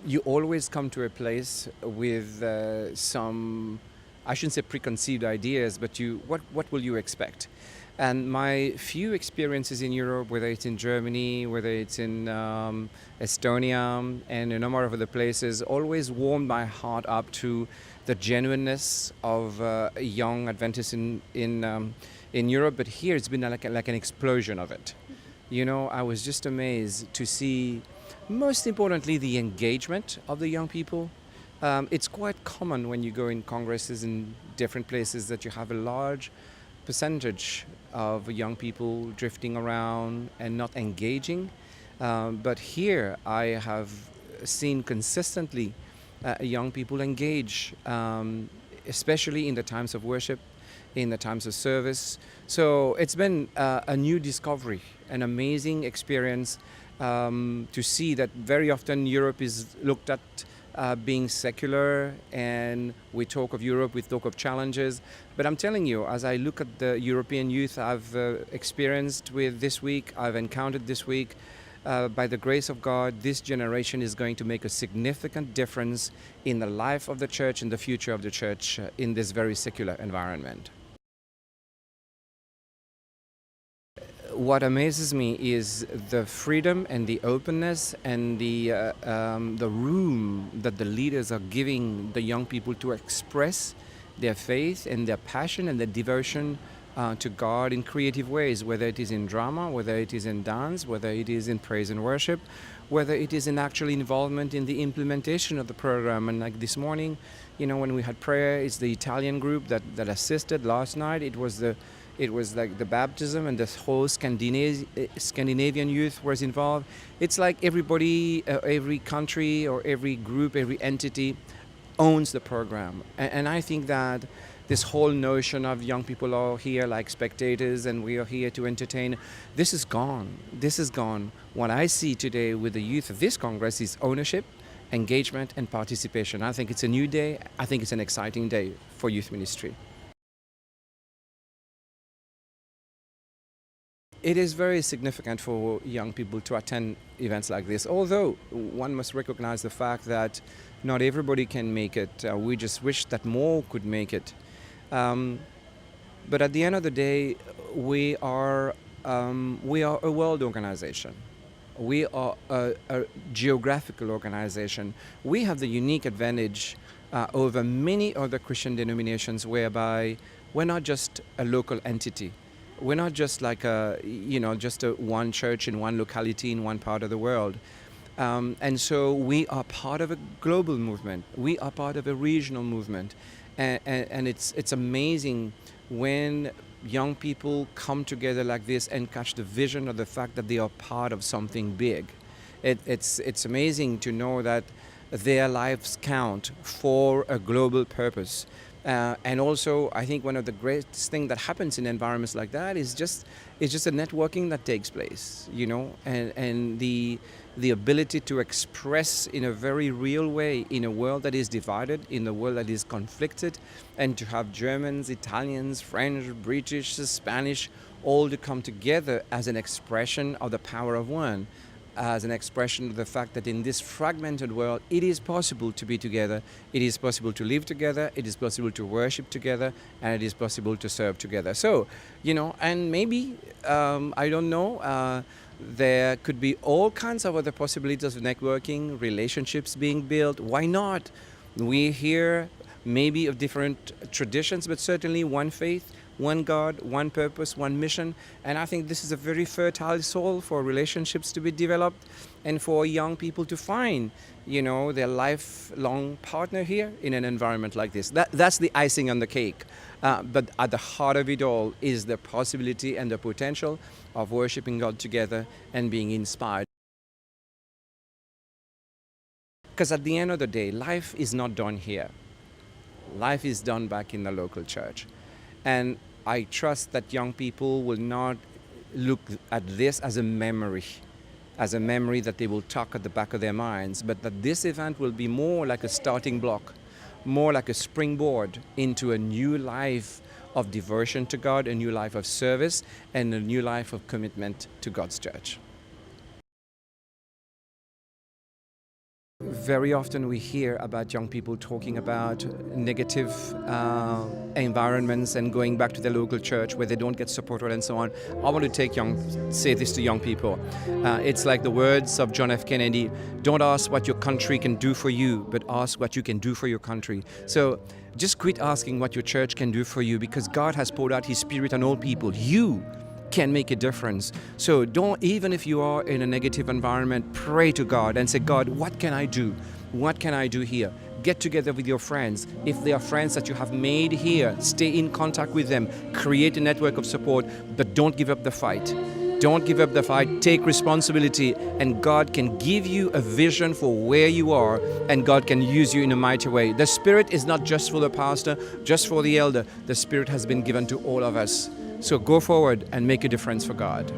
you always come to a place with some, I shouldn't say preconceived ideas, but what will you expect? And my few experiences in Europe, whether it's in Germany, whether it's in Estonia, and a number of other places, always warmed my heart up to the genuineness of young Adventists in Europe. But here it's been like an explosion of it. You know, I was just amazed to see, most importantly, the engagement of the young people. It's quite common when you go in congresses in different places that you have a large percentage of young people drifting around and not engaging. But here I have seen consistently young people engage, especially in the times of worship, in the times of service. So it's been a new discovery, an amazing experience to see that very often Europe is looked at being secular, and we talk of Europe, we talk of challenges. But I'm telling you, as I look at the European youth I've experienced with this week, I've encountered this week, by the grace of God, this generation is going to make a significant difference in the life of the church and the future of the church in this very secular environment. What amazes me is the freedom and the openness and the room that the leaders are giving the young people to express their faith and their passion and their devotion to God in creative ways, whether it is in drama, whether it is in dance, whether it is in praise and worship, whether it is in actual involvement in the implementation of the program. And like this morning, you know, when we had prayer, it's the Italian group that assisted. Last night it was like the baptism, and the whole Scandinavian youth was involved. It's like everybody, every country or every group, every entity owns the program. And I think that this whole notion of young people are here like spectators and we are here to entertain, this is gone. This is gone. What I see today with the youth of this Congress is ownership, engagement, and participation. I think it's a new day. I think it's an exciting day for youth ministry. It is very significant for young people to attend events like this, although one must recognize the fact that not everybody can make it. We just wish that more could make it. But at the end of the day, we are a world organization. We are a geographical organization. We have the unique advantage over many other Christian denominations whereby we're not just a local entity. We're not just like just a one church in one locality in one part of the world. And so we are part of a global movement. We are part of a regional movement. And it's amazing when young people come together like this and catch the vision of the fact that they are part of something big. It's amazing to know that their lives count for a global purpose. And also, I think one of the greatest things that happens in environments like that is just a networking that takes place, you know, and the ability to express in a very real way in a world that is divided, in a world that is conflicted, and to have Germans, Italians, French, British, Spanish, all to come together as an expression of the power of one, as an expression of the fact that in this fragmented world, it is possible to be together, it is possible to live together, it is possible to worship together, and it is possible to serve together. So, you know, and maybe, I don't know, there could be all kinds of other possibilities of networking, relationships being built. Why not? We hear maybe of different traditions, but certainly one faith, one God, one purpose, one mission. And I think this is a very fertile soil for relationships to be developed and for young people to find, you know, their lifelong partner here in an environment like this. That's the icing on the cake. But at the heart of it all is the possibility and the potential of worshiping God together and being inspired. Because at the end of the day, life is not done here. Life is done back in the local church. And I trust that young people will not look at this as a memory that they will tuck at the back of their minds, but that this event will be more like a starting block, more like a springboard into a new life of devotion to God, a new life of service, and a new life of commitment to God's church. Very often we hear about young people talking about negative environments and going back to their local church where they don't get supported and so on. I want to say this to young people. It's like the words of John F. Kennedy: don't ask what your country can do for you, but ask what you can do for your country. So just quit asking what your church can do for you, because God has poured out His Spirit on all people. You can make a difference. So don't, even if you are in a negative environment, pray to God and say, God, what can I do? What can I do here? Get together with your friends. If they are friends that you have made here, stay in contact with them. Create a network of support, but don't give up the fight. Don't give up the fight. Take responsibility, and God can give you a vision for where you are, and God can use you in a mighty way. The Spirit is not just for the pastor, just for the elder. The Spirit has been given to all of us. So go forward and make a difference for God.